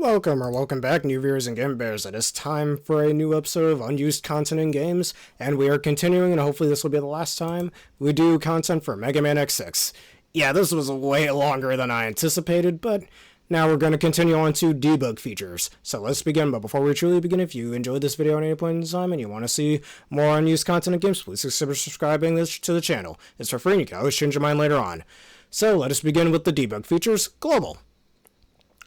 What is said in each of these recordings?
Welcome back, new viewers and game bears. It is time for a new episode of Unused Content in Games, and we are continuing, and hopefully this will be the last time we do content for Mega Man X6. Yeah, this was way longer than I anticipated, but now we're going to continue on to debug features. So let's begin, but before we truly begin, if you enjoyed this video at any point in time and you want to see more Unused Content in Games, please consider subscribing to the channel. It's for free and you can always change your mind later on. So let us begin with the debug features. Global.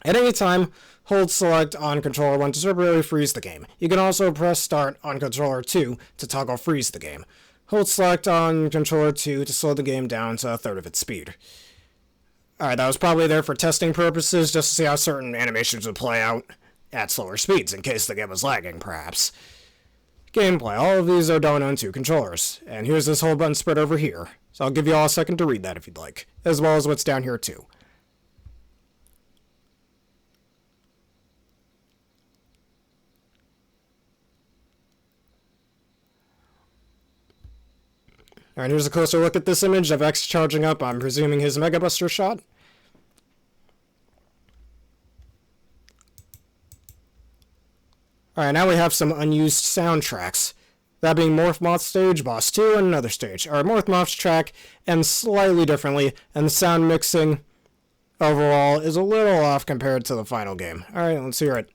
At any time, hold select on controller 1 to temporarily freeze the game. You can also press start on controller 2 to toggle freeze the game. Hold select on controller 2 to slow the game down to a third of its speed. Alright, that was probably there for testing purposes, just to see how certain animations would play out at slower speeds, in case the game was lagging, perhaps. Gameplay. All of these are done on 2 controllers. And here's this whole button spread over here. So I'll give you all a second to read that if you'd like, as well as what's down here too. Alright, here's a closer look at this image of X charging up, I'm presuming his Mega Buster shot. Alright, now we have some unused soundtracks. That being Morph Moth's stage, Boss 2, and another stage. Our Morph Moth's track ends slightly differently, and the sound mixing overall is a little off compared to the final game. Alright, let's hear it.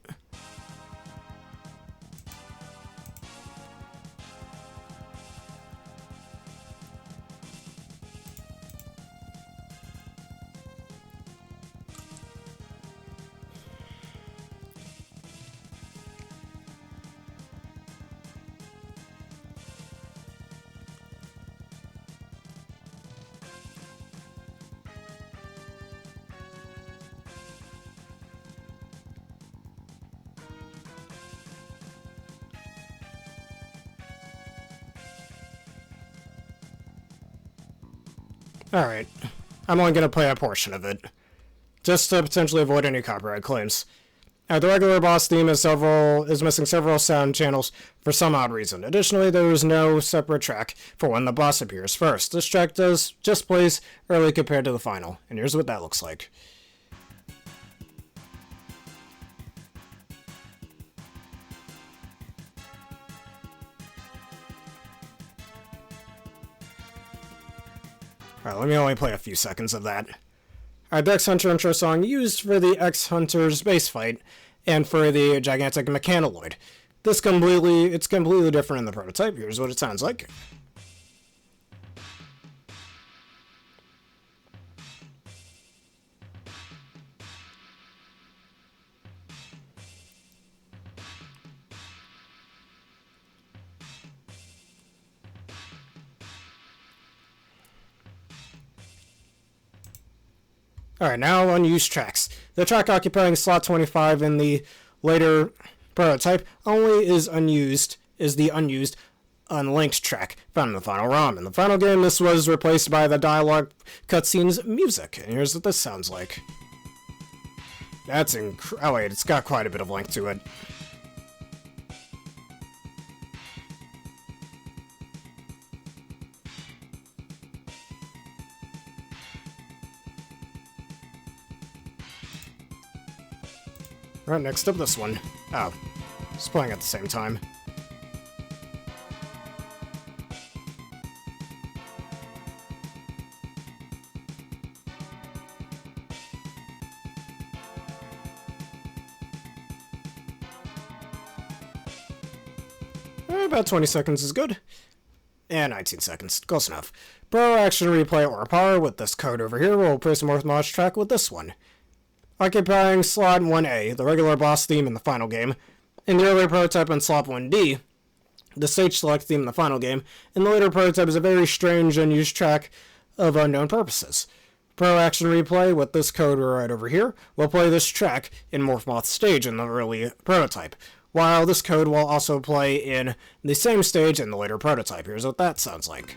Alright, I'm only going to play a portion of it, just to potentially avoid any copyright claims. The regular boss theme is missing several sound channels for some odd reason. Additionally, there is no separate track for when the boss appears first. This track just plays early compared to the final, and here's what that looks like. Alright, let me only play a few seconds of that. Alright, the X-Hunter intro song used for the X-Hunter's base fight, and for the gigantic mechanaloid. It's completely different in the prototype. Here's what it sounds like. Alright, now unused tracks. The track occupying slot 25 in the later prototype only is the unused unlinked track found in the final ROM. In the final game, this was replaced by the dialogue cutscenes music, and here's what this sounds like. That's oh wait, it's got quite a bit of length to it. Alright, next up this one. Oh, it's playing at the same time. About 20 seconds is good. And 19 seconds, close enough. Pro Action Replay or Power with this code over here will replace the Morph Moth track with this one. Occupying slot 1A, the regular boss theme in the final game. In the earlier prototype on slot 1D, the stage select theme in the final game. In the later prototype is a very strange unused track of unknown purposes. Pro Action Replay with this code right over here will play this track in Morph Moth's stage in the early prototype, while this code will also play in the same stage in the later prototype. Here's what that sounds like.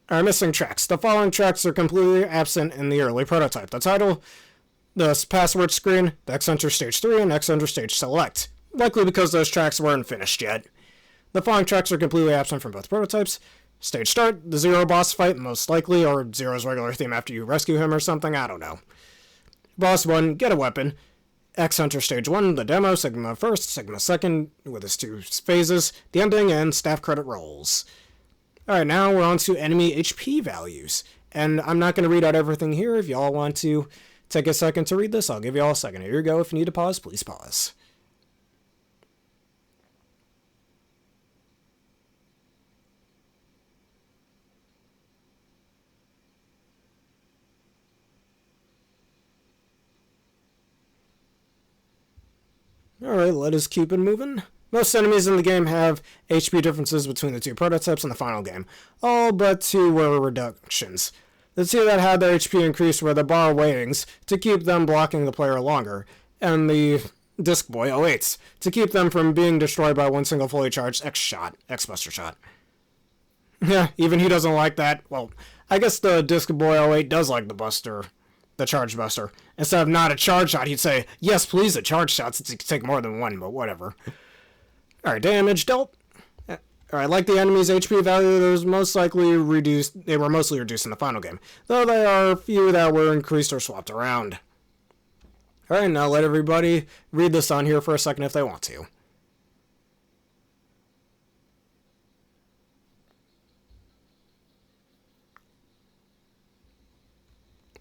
Are missing tracks. The following tracks are completely absent in the early prototype. The title, the password screen, the X-Hunter Stage 3, and X-Hunter Stage Select. likely because those tracks weren't finished yet. The following tracks are completely absent from both prototypes. Stage start, the Zero boss fight, most likely, or Zero's regular theme after you rescue him or something, I don't know. Boss 1, get a weapon. X Hunter Stage 1, the demo, Sigma first, Sigma second, with its 2 phases, the ending, and staff credit rolls. Alright, now we're on to enemy HP values. And I'm not going to read out everything here. If y'all want to take a second to read this, I'll give y'all a second. Here you go. If you need to pause, please pause. Alright, let us keep it moving. Most enemies in the game have HP differences between the 2 prototypes in the final game. All but 2 were reductions. The 2 that had their HP increased were the bar weighings, to keep them blocking the player longer, and the Disc Boy 08s, to keep them from being destroyed by one single fully charged X-Buster shot. Yeah, even he doesn't like that. Well, I guess the Disc Boy 08 does like the Charge Buster. Instead of not a charge shot, he'd say, yes, please, a charge shot, since he could take more than one, but whatever. Alright, damage dealt. Alright, like the enemy's HP value, they were mostly reduced in the final game, though there are a few that were increased or swapped around. Alright, now let everybody read this on here for a second if they want to.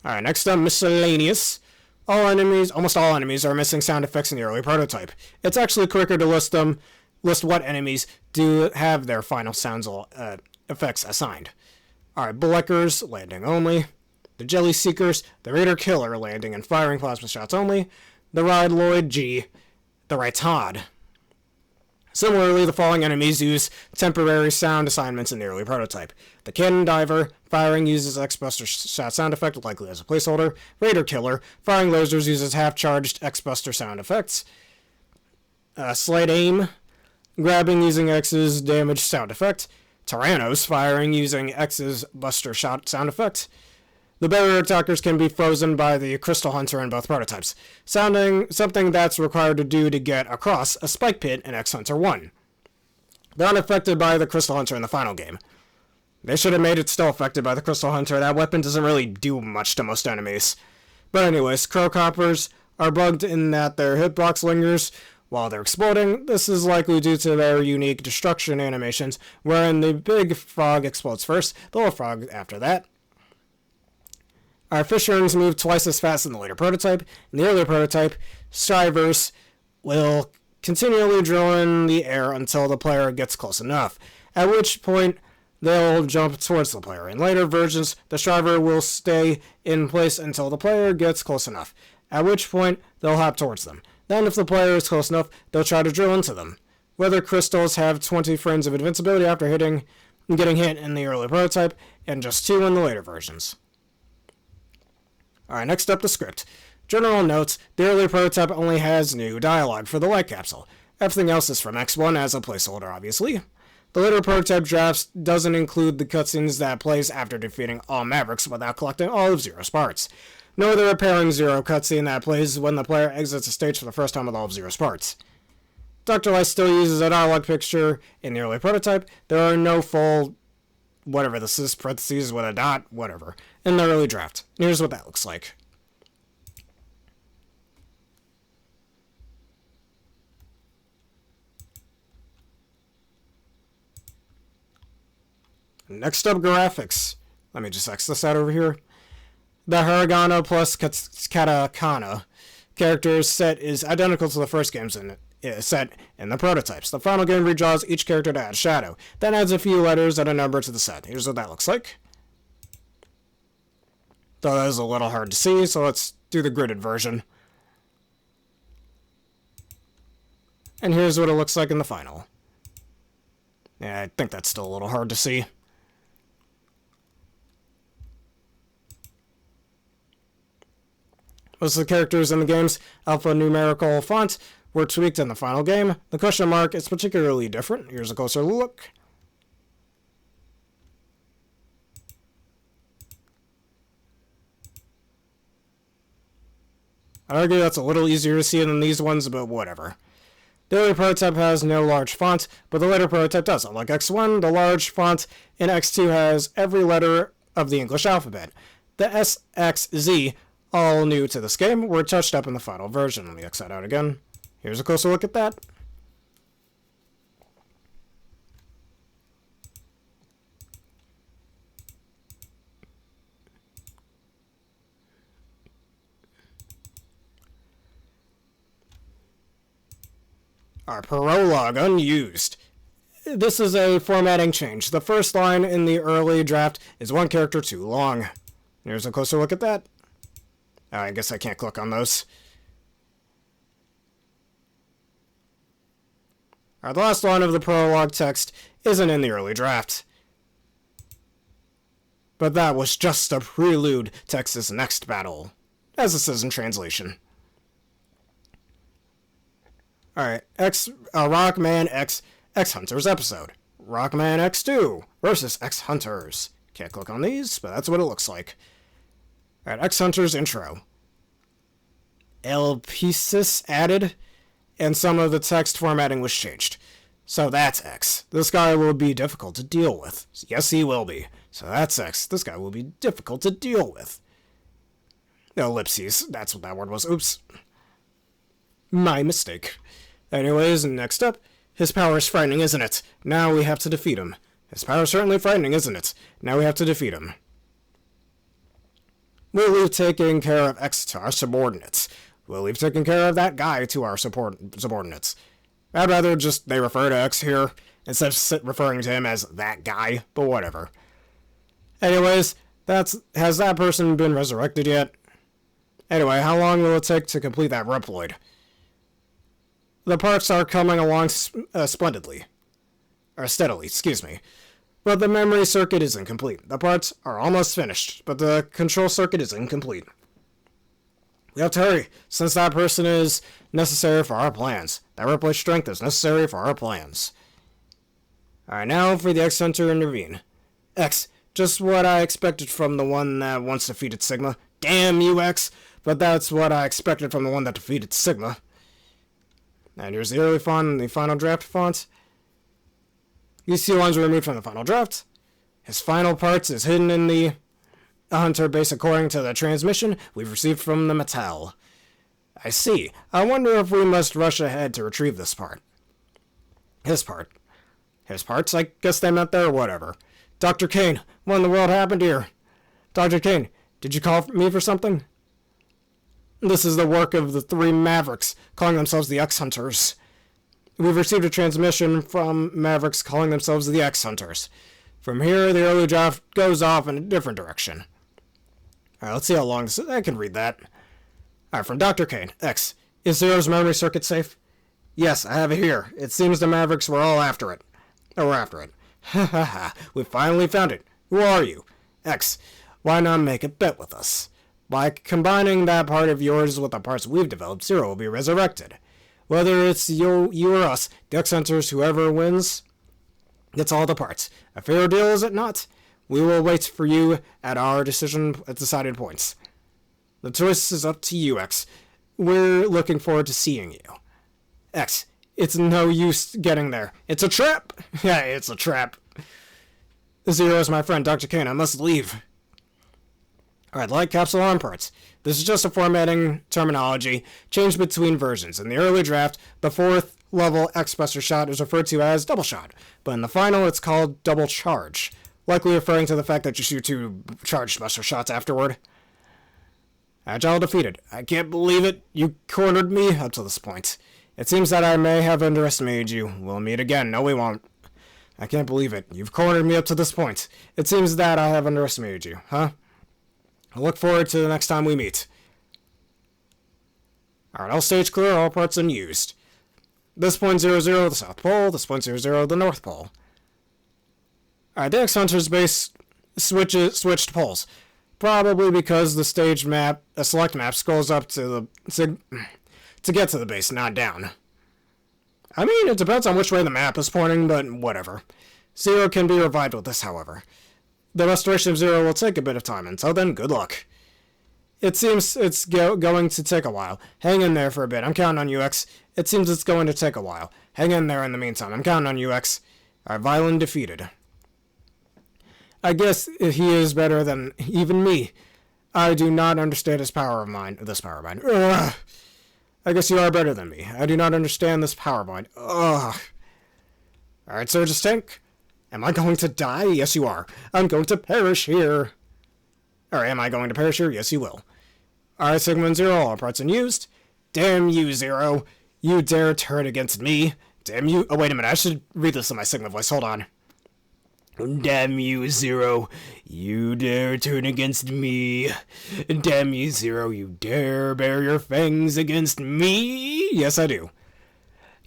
Alright, next up, miscellaneous. Almost all enemies are missing sound effects in the early prototype. It's actually quicker to list what enemies do have their final sounds effects assigned. Alright, Bleckers, landing only. The Jelly Seekers, the Raider Killer, landing and firing plasma shots only. The Ride Lloyd G, the Raitad. Similarly, the following enemies use temporary sound assignments in the early prototype. The Cannon Diver, firing uses X-Buster shot sound effect, likely as a placeholder. Raider Killer, firing lasers uses half-charged X-Buster sound effects. Slight Aim, grabbing using X's damage sound effect. Tyrannos, firing using X's Buster shot sound effect. The barrier attackers can be frozen by the Crystal Hunter in both prototypes, something that's required to do to get across a spike pit in X Hunter 1. They're unaffected by the Crystal Hunter in the final game. They should have made it still affected by the Crystal Hunter. That weapon doesn't really do much to most enemies. But anyways, Crowcoppers are bugged in that their hitbox lingers while they're exploding. This is likely due to their unique destruction animations, wherein the big frog explodes first, the little frog after that. Our Fisherings move twice as fast in the later prototype. In the earlier prototype, Strivers will continually drill in the air until the player gets close enough, at which point they'll jump towards the player. In later versions, the Striver will stay in place until the player gets close enough, at which point they'll hop towards them. Then, if the player is close enough, they'll try to drill into them. Weather Crystals have 20 frames of invincibility after getting hit in the early prototype, and just 2 in the later versions. Alright, next up, the script. General notes, the early prototype only has new dialogue for the light capsule. Everything else is from X1 as a placeholder, obviously. The later prototype drafts doesn't include the cutscenes that plays after defeating all Mavericks without collecting all of Zero's parts. Nor the repairing Zero cutscene that plays when the player exits a stage for the first time with all of Zero's parts. Dr. Light still uses a dialogue picture in the early prototype. There are no full whatever this is, parentheses with a dot, whatever, in the early draft. Here's what that looks like. Next up, graphics. Let me just X this out over here. The Hiragana plus Katakana characters set is identical to the first game's set in the prototypes. The final game redraws each character to add shadow, then adds a few letters and a number to the set. Here's what that looks like. Though that is a little hard to see, so let's do the gridded version. And here's what it looks like in the final. Yeah, I think that's still a little hard to see. Most of the characters in the game's alphanumerical font were tweaked in the final game. The question mark is particularly different. Here's a closer look. I'd argue that's a little easier to see than these ones, but whatever. The early prototype has no large font, but the later prototype does. Unlike X1, the large font in X2 has every letter of the English alphabet. The S, X, Z, all new to this game, were touched up in the final version. Let me X that out again. Here's a closer look at that. Our prologue, Unused. This is a formatting change. The first line in the early draft is one character too long. Here's a closer look at that. I guess I can't click on those. The last line of the prologue text isn't in the early draft. But that was just a prelude to X's next battle, as it says in translation. Alright, Rockman X Hunters episode. Rockman X2 versus X Hunters. Can't click on these, but that's what it looks like. Alright, X Hunters intro. El Pieces added, and some of the text formatting was changed. So that's X. This guy will be difficult to deal with. Yes, he will be. So that's X. This guy will be difficult to deal with. Ellipses. That's what that word was. Oops. My mistake. Anyways, next up. His power is frightening, isn't it? Now we have to defeat him. His power is certainly frightening, isn't it? Now we have to defeat him. We'll leave taking care of X to our subordinates. We'll leave taking care of that guy to our subordinates. I'd rather just they refer to X here instead of referring to him as that guy, but whatever. Anyways, has that person been resurrected yet? Anyway, how long will it take to complete that Reploid? The parts are coming along splendidly. Or steadily, excuse me. But the memory circuit is incomplete. The parts are almost finished, but the control circuit is incomplete. We have to hurry, since that person is necessary for our plans. That Reploid strength is necessary for our plans. Alright, now for the X Hunter intervene. X, just what I expected from the one that once defeated Sigma. Damn you, X! But that's what I expected from the one that defeated Sigma. And here's the early font and the final draft font. These two lines were removed from the final draft. His final parts is hidden in the Hunter base according to the transmission we've received from the Mattel. I see. I wonder if we must rush ahead to retrieve this part. His part. His parts? I guess they meant there or whatever. Dr. Kane, what in the world happened here? Dr. Kane, did you call me for something? This is the work of the three Mavericks, calling themselves the X-Hunters. We've received a transmission from Mavericks calling themselves the X-Hunters. From here, the early draft goes off in a different direction. Alright, let's see how long this is. I can read that. Alright, from Dr. Kane. X. Is Zero's memory circuit safe? Yes, I have it here. It seems the Mavericks were all after it. Oh, we're after it. Ha ha ha. We finally found it. Who are you? X. Why not make a bet with us? By combining that part of yours with the parts we've developed, Zero will be resurrected. Whether it's you or us, the X-Hunters, whoever wins, gets all the parts. A fair deal, is it not? We will wait for you at our decided points. The choice is up to you, X. We're looking forward to seeing you. X, it's no use getting there. It's a trap! Yeah, it's a trap. Zero is my friend, Dr. Kane. I must leave. Alright, light capsule arm parts. This is just a formatting terminology changed between versions. In the early draft, the 4th level X-Buster shot is referred to as double shot, but in the final it's called double charge, likely referring to the fact that you shoot 2 charged Buster shots afterward. Agile defeated. I can't believe it. You cornered me up to this point. It seems that I may have underestimated you. We'll meet again. No, we won't. I can't believe it. You've cornered me up to this point. It seems that I have underestimated you, huh? I look forward to the next time we meet. Alright, all stage clear, all parts unused. This point 00, the South Pole. This point 00, the North Pole. Alright, the X-Hunter's base switched poles. Probably because the stage map, a select map, scrolls up to get to the base, not down. I mean, it depends on which way the map is pointing, but whatever. Zero can be revived with this, however. The restoration of Zero will take a bit of time. Until then, good luck. It seems it's going to take a while. Hang in there for a bit. I'm counting on you, X. It seems it's going to take a while. Hang in there in the meantime. I'm counting on you, X. Alright, Violin defeated. I guess he is better than even me. I do not understand this power of mine. Ugh. I guess you are better than me. I do not understand this power of mine. Ugh. Alright, Surge's tank. Am I going to die? Yes, you are. I'm going to perish here. Or am I going to perish here? Yes, you will. Alright, Sigma and Zero, all parts unused. Damn you, Zero. You dare turn against me. Damn you. Oh, wait a minute. I should read this in my Sigma voice. Hold on. Damn you, Zero. You dare turn against me. Damn you, Zero. You dare bare your fangs against me. Yes, I do.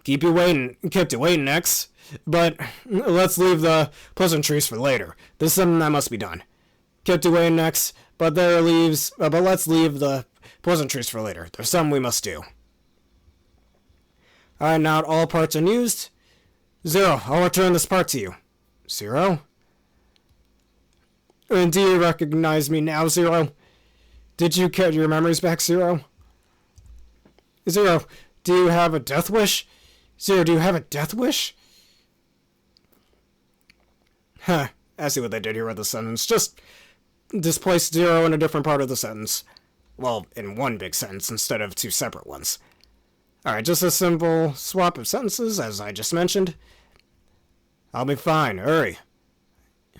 Kept you waiting, X. But let's leave the pleasantries for later. There's something that must be done. Kept you waiting, X. But let's leave the pleasantries for later. There's something we must do. Alright, now all parts unused. Zero, I'll return this part to you. Zero? And do you recognize me now, Zero? Did you get your memories back, Zero? Zero, do you have a death wish? Zero, do you have a death wish? Huh, I see what they did here with the sentence. Just displace Zero in a different part of the sentence. Well, in one big sentence instead of two separate ones. Alright, just a simple swap of sentences, as I just mentioned. I'll be fine, hurry.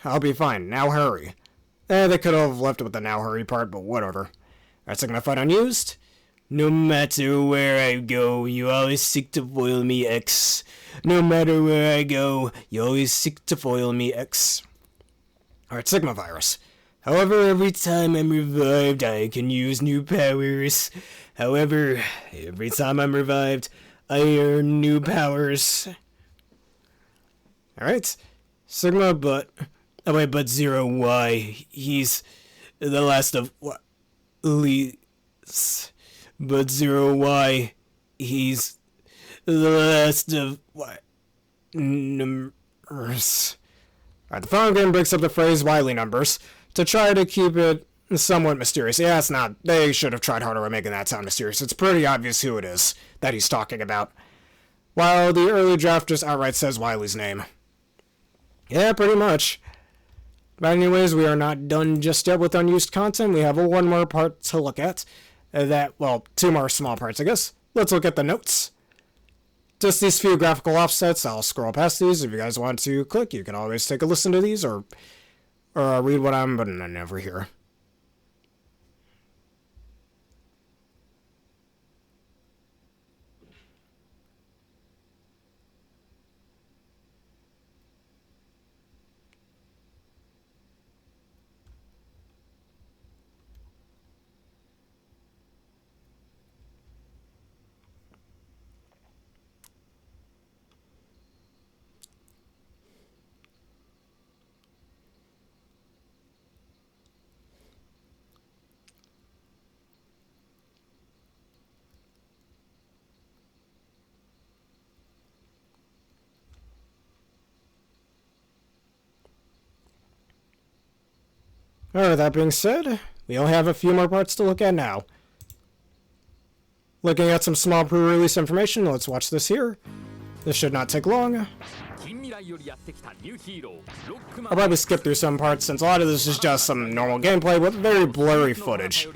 I'll be fine, now hurry. They could have left it with the now hurry part, but whatever. Alright, Sigma fight unused. No matter where I go, you always seek to foil me, X. No matter where I go, you always seek to foil me, X. Alright, Sigma virus. However, every time I'm revived, I can use new powers. However, every time I'm revived, I earn new powers. Alright. Sigma, but Zero, why? He's the last of what? But Zero, why? He's the last of what? Numbers. Alright, the final game breaks up the phrase Wily numbers to try to keep it somewhat mysterious. Yeah, it's not. They should have tried harder at making that sound mysterious. It's pretty obvious who it is that he's talking about. While the early draft just outright says Wily's name. Yeah, pretty much. But anyways, we are not done just yet with unused content. We have one more part to look at. Two more small parts, I guess. Let's look at the notes. Just these few graphical offsets. I'll scroll past these. If you guys want to click, you can always take a listen to these or read what I'm putting in over here. Alright, that being said, we only have a few more parts to look at now. Looking at some small pre-release information, let's watch this here. This should not take long. I'll probably skip through some parts since a lot of this is just some normal gameplay with very blurry footage.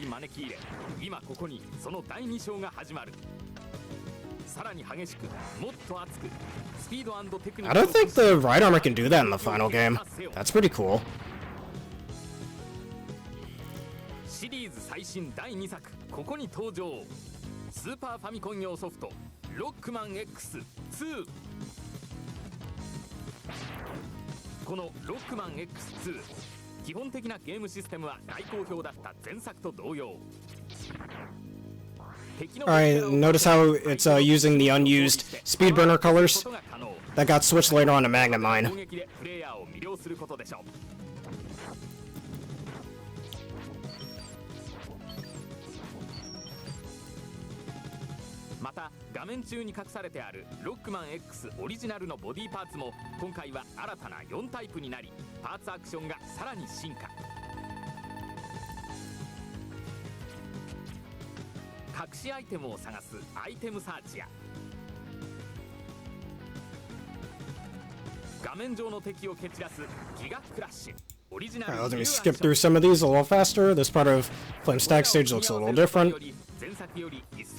I don't think the right armor can do that in the final game. That's pretty cool. シリーズ最新第2作ここに登場スーパーファミコン用ソフトロックマン X2 このロックマン X2 基本的なゲームシステムは大好評だった前作と同様 Alright, notice how it's using the unused Speedburner colors that got switched later on to Magnamine. また画面中に隠されてあるロックマン X オリジナルのボディパーツも今回は新たな4タイプになりパーツアクションがさらに進化隠しアイテムを探すアイテムサーチや Alright, let me skip through some of these a little faster. This part of Flame Stack stage looks a little different.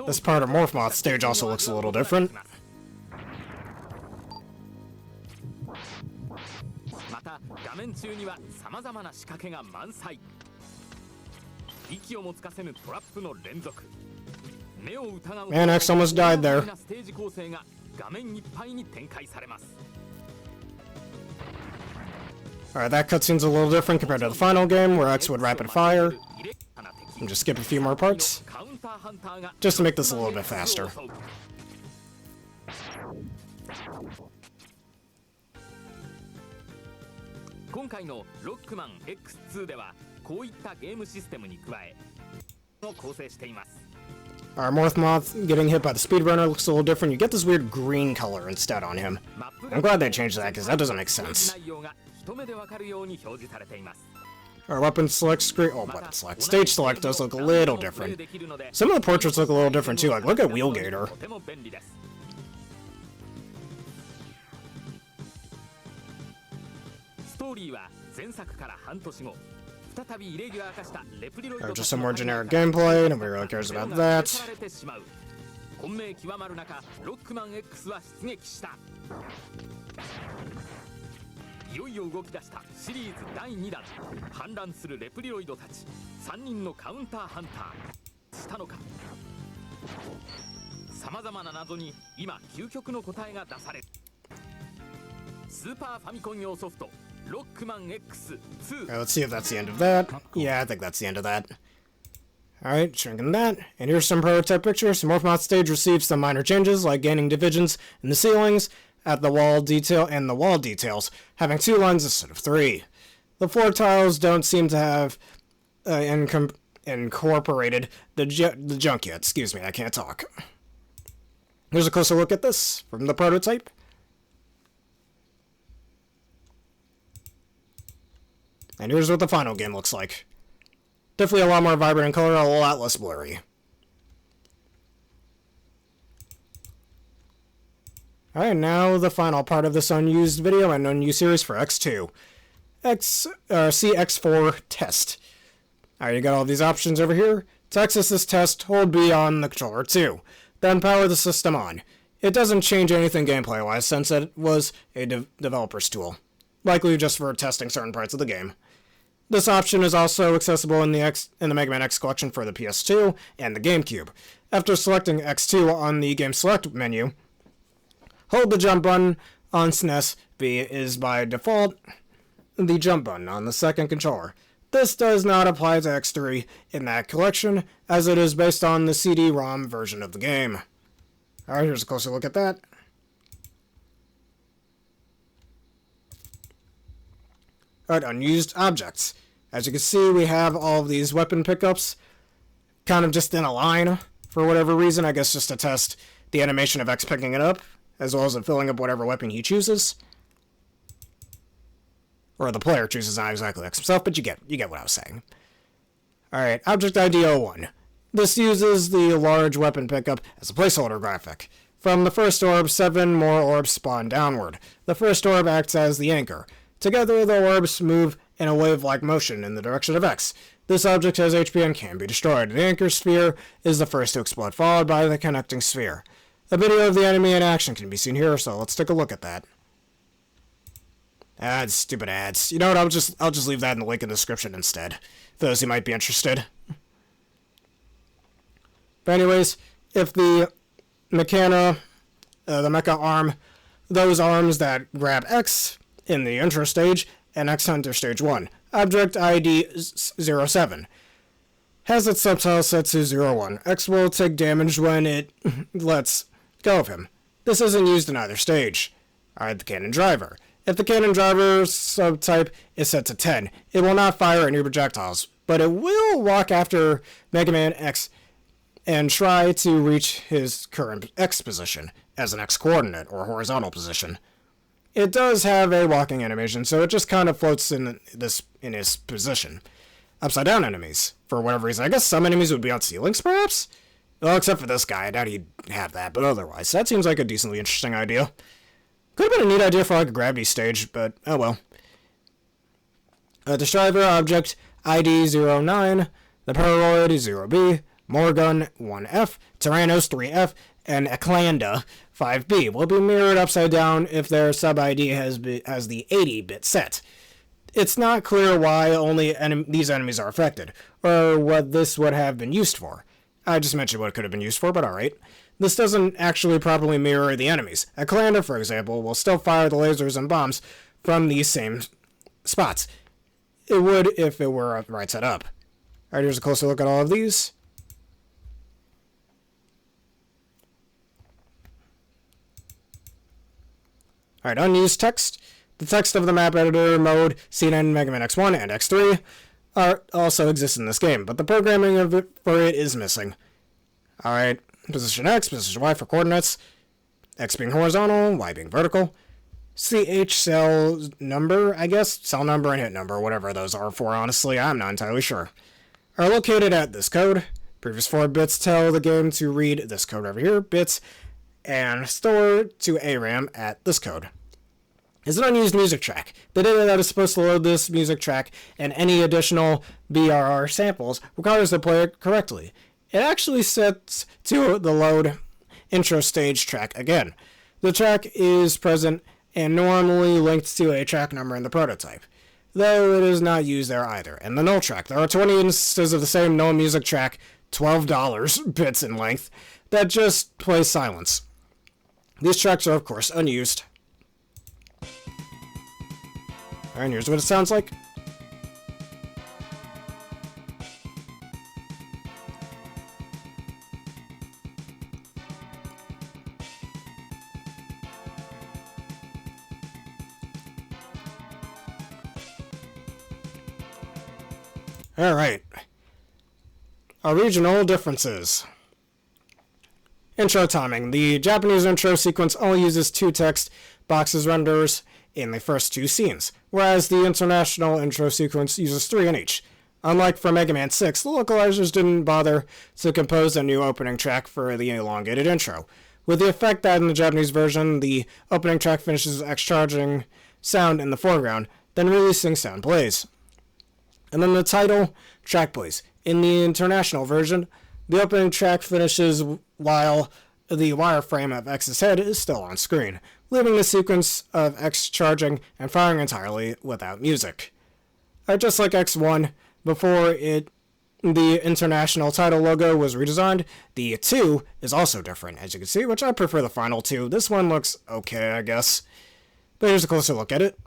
This part of Morph Moth stage also looks a little different. Man, X almost died there. Alright, that cutscene's a little different compared to the final game, where X would rapid fire. And just skip a few more parts, just to make this a little bit faster. Our Morph Moth getting hit by the speedrunner looks a little different. You get this weird green color instead on him. I'm glad they changed that, because that doesn't make sense. Our weapon select screen, weapon select, stage select does look a little different. Some of the portraits look a little different too, like look at Wheelgater. Just some more generic gameplay, nobody really cares about that. Alright, let's see if that's the end of that. Yeah, I think that's the end of that. Alright, shrinking that. And here's some prototype pictures. Morph Moth stage receives some minor changes, like gaining divisions in the ceilings, at the wall detail, and the wall details, having 2 lines instead of 3. The floor tiles don't seem to have incorporated the junk yet. Excuse me, I can't talk. Here's a closer look at this from the prototype. And here's what the final game looks like. Definitely a lot more vibrant in color, a lot less blurry. Alright, now the final part of this unused video and unused series for X2. CX4 test. Alright, you got all these options over here. To access this test, hold B on the controller 2. Then power the system on. It doesn't change anything gameplay-wise since it was a developer's tool. Likely just for testing certain parts of the game. This option is also accessible in the Mega Man X collection for the PS2 and the GameCube. After selecting X2 on the Game Select menu, hold the jump button on SNES. B is by default the jump button on the second controller. This does not apply to X3 in that collection, as it is based on the CD-ROM version of the game. Alright, here's a closer look at that. Alright, unused objects. As you can see, we have all of these weapon pickups kind of just in a line for whatever reason. I guess just to test the animation of X picking it up, as well as it filling up whatever weapon he chooses. Or the player chooses, not exactly X himself, but you get what I was saying. Alright, Object ID 01. This uses the large weapon pickup as a placeholder graphic. From the first orb, 7 more orbs spawn downward. The first orb acts as the anchor. Together, the orbs move in a wave-like motion in the direction of X. This object has HP and can be destroyed. The anchor sphere is the first to explode, followed by the connecting sphere. A video of the enemy in action can be seen here, so let's take a look at that. Ads, stupid ads. You know what, I'll just leave that in the link in the description instead, for those who might be interested. But anyways, if the Mecha arm, those arms that grab X in the intro stage and X Hunter stage 1, Object ID 07, has its subtitle set to 01. X will take damage when it lets go of him. This isn't used in either stage. Alright, the cannon driver. If the cannon driver subtype is set to 10, it will not fire any projectiles, but it will walk after Mega Man X and try to reach his current X position as an X coordinate or horizontal position. It does have a walking animation, so it just kind of floats in his position. Upside down enemies, for whatever reason. I guess some enemies would be on ceilings, perhaps? Well, except for this guy, I doubt he'd have that, but otherwise, that seems like a decently interesting idea. Could have been a neat idea for like a gravity stage, but oh well. The driver object ID 09, the Polaroid 0B, Morgan 1F, Tyrannos 3F, and Eclanda 5B will be mirrored upside down if their sub-ID has the 80-bit set. It's not clear why only these enemies are affected, or what this would have been used for. I just mentioned what it could have been used for, but alright. This doesn't actually properly mirror the enemies. Eclanda, for example, will still fire the lasers and bombs from these same spots. It would if it were right set up. Alright, here's a closer look at all of these. Alright, unused text. The text of the map editor mode seen in Mega Man X1 and X3 also exists in this game, but the programming of it for it is missing. Alright, position X, position Y for coordinates. X being horizontal, Y being vertical. CH cell number, I guess, cell number and hit number, whatever those are for, honestly, I'm not entirely sure, are located at this code. Previous 4 bits tell the game to read this code over here, bits, and store to ARAM at this code. Is an unused music track. The data that is supposed to load this music track and any additional BRR samples requires the player correctly. It actually sets to the load intro stage track again. The track is present and normally linked to a track number in the prototype, though it is not used there either. And the null track. There are 20 instances of the same null music track, $12 bits in length, that just plays silence. These tracks are, of course, unused. Alright, here's what it sounds like. Alright. Our regional differences. Intro timing. The Japanese intro sequence only uses 2 text boxes renders in the first 2 scenes, whereas the international intro sequence uses 3 in each. Unlike for Mega Man 6, the localizers didn't bother to compose a new opening track for the elongated intro, with the effect that in the Japanese version, the opening track finishes X-charging sound in the foreground, then releasing sound plays. And then the title track plays. In the international version, the opening track finishes while the wireframe of X's head is still on screen, leaving the sequence of X charging and firing entirely without music. Just like X1, before the international title logo was redesigned, the 2 is also different, as you can see, which I prefer the final 2. This one looks okay, I guess. But here's a closer look at it.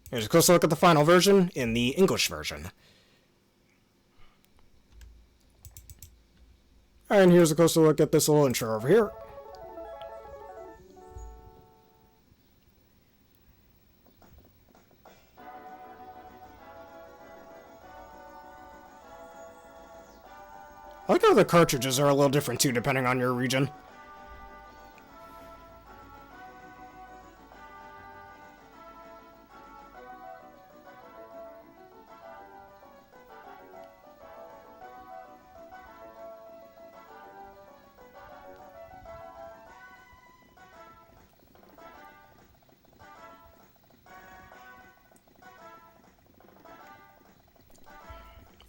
Here's a closer look at the final version in the English version. And here's a closer look at this little intro over here. I like how the cartridges are a little different too, depending on your region.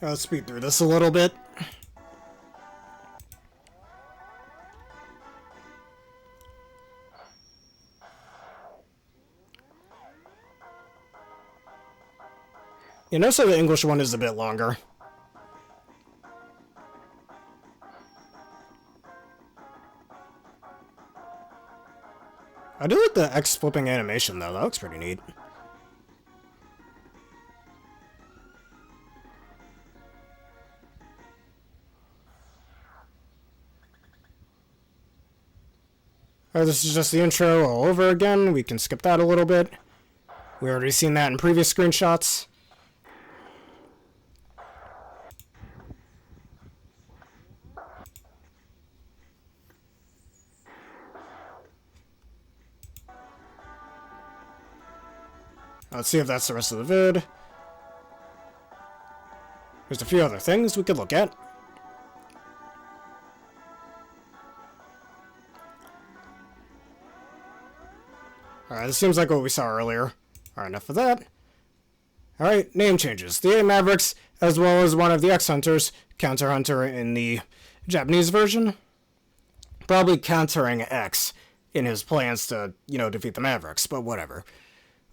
Let's speed through this a little bit. You notice that the English one is a bit longer. I do like the X flipping animation though, that looks pretty neat. Alright, this is just the intro all over again. We can skip that a little bit. We already seen that in previous screenshots. Let's see if that's the rest of the vid. There's a few other things we could look at. Alright, this seems like what we saw earlier. Alright, enough of that. Alright, name changes. The 8 Mavericks, as well as one of the X-Hunters, Counter Hunter in the Japanese version. Probably countering X in his plans to, defeat the Mavericks, but whatever.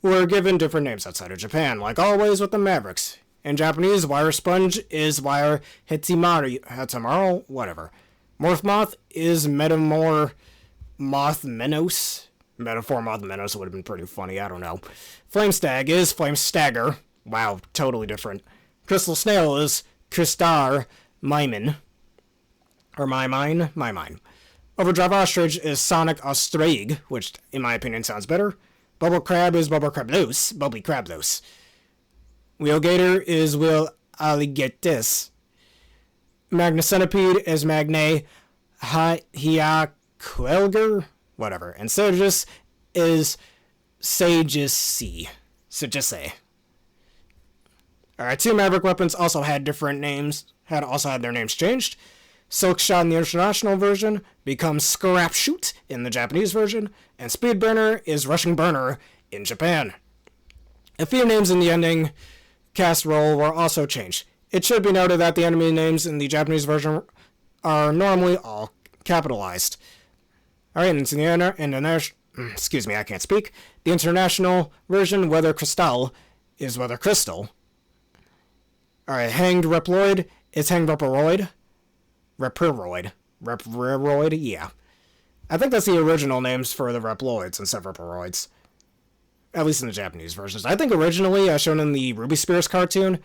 Were given different names outside of Japan, like always with the Mavericks. In Japanese, Wire Sponge is Wire Hetimaru, whatever. Morph Moth is Metamor Moth Menos. Metaphor Moth Menos would have been pretty funny, I don't know. Flame Stag is Flame Stagger. Wow, totally different. Crystal Snail is Crystar Maimin. Or Mimine. Overdrive Ostrich is Sonic Ostraig, which in my opinion sounds better. Bubble Crab is Bubble Crablos. Bubbly Crablos. Wheel Gator is Wheel Alligatis. Magna Centipede is Magne Hiakuelger, whatever. And Sages is Sagesse. Alright, 2 Maverick weapons also had different names, had their names changed. Silk Shot in the international version becomes Scrap Shoot in the Japanese version, and Speed Burner is Rushing Burner in Japan. A few names in the ending cast roll were also changed. It should be noted that the enemy names in the Japanese version are normally all capitalized. Alright, and I can't speak. The international version, Weather Crystal, is Weather Crystal. Alright, Hanged Reploid is Hanged Reparoid. Reparoid, yeah. I think that's the original names for the Reploids instead of Reparoids. At least in the Japanese versions. I think originally, as shown in the Ruby Spears cartoon,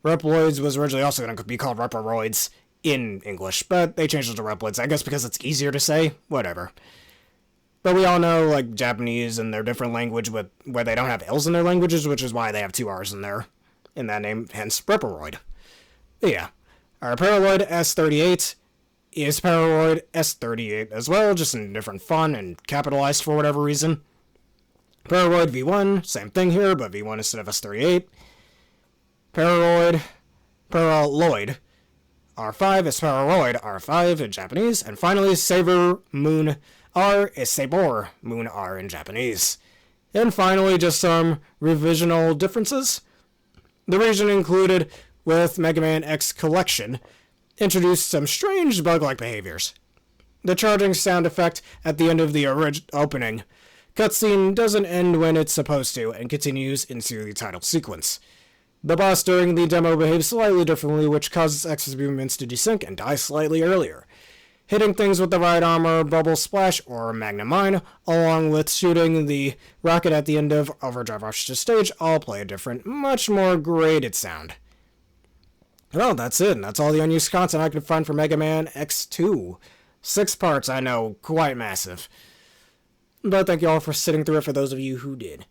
Reploids was originally also going to be called Reparoids in English, but they changed it to Reploids, I guess because it's easier to say. Whatever. But we all know, like, Japanese and their different language where they don't have L's in their languages, which is why they have 2 R's in there. In that name, hence Reparoid. But yeah. Our Paraloid S38 is Paraloid S38 as well, just in different font and capitalized for whatever reason. Paraloid V1, same thing here, but V1 instead of S38. Paraloid R5 is Paraloid R5 in Japanese. And finally, Saber Moon R is Sabor Moon R in Japanese. And finally, just some revisional differences. The region included with Mega Man X Collection introduced some strange bug-like behaviors. The charging sound effect at the end of the opening cutscene doesn't end when it's supposed to and continues into the title sequence. The boss during the demo behaves slightly differently, which causes X's movements to desync and die slightly earlier. Hitting things with the right armor, Bubble Splash, or Magna Mine, along with shooting the rocket at the end of Overdrive Ostrich's stage, all play a different, much more graded sound. Well, that's it, and that's all the unused content I could find for Mega Man X2. 6 parts, I know, quite massive. But thank you all for sitting through it for those of you who did.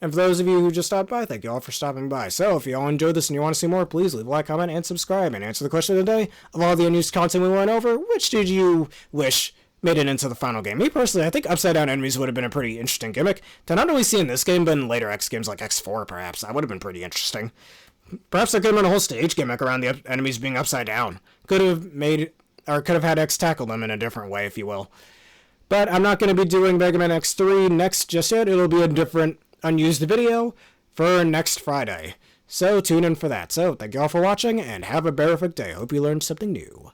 And for those of you who just stopped by, thank you all for stopping by. So, if you all enjoyed this and you want to see more, please leave a like, comment, and subscribe. And answer the question of the day, of all the unused content we went over, which did you wish made it into the final game? Me personally, I think Upside Down enemies would have been a pretty interesting gimmick to not only see in this game, but in later X games like X4, perhaps. That would have been pretty interesting. Perhaps there could have been a whole stage gimmick around the enemies being upside down. Could have had X tackle them in a different way, if you will. But I'm not going to be doing Mega Man X3 next just yet. It'll be a different unused video for next Friday. So tune in for that. So thank you all for watching and have a perfect day. Hope you learned something new.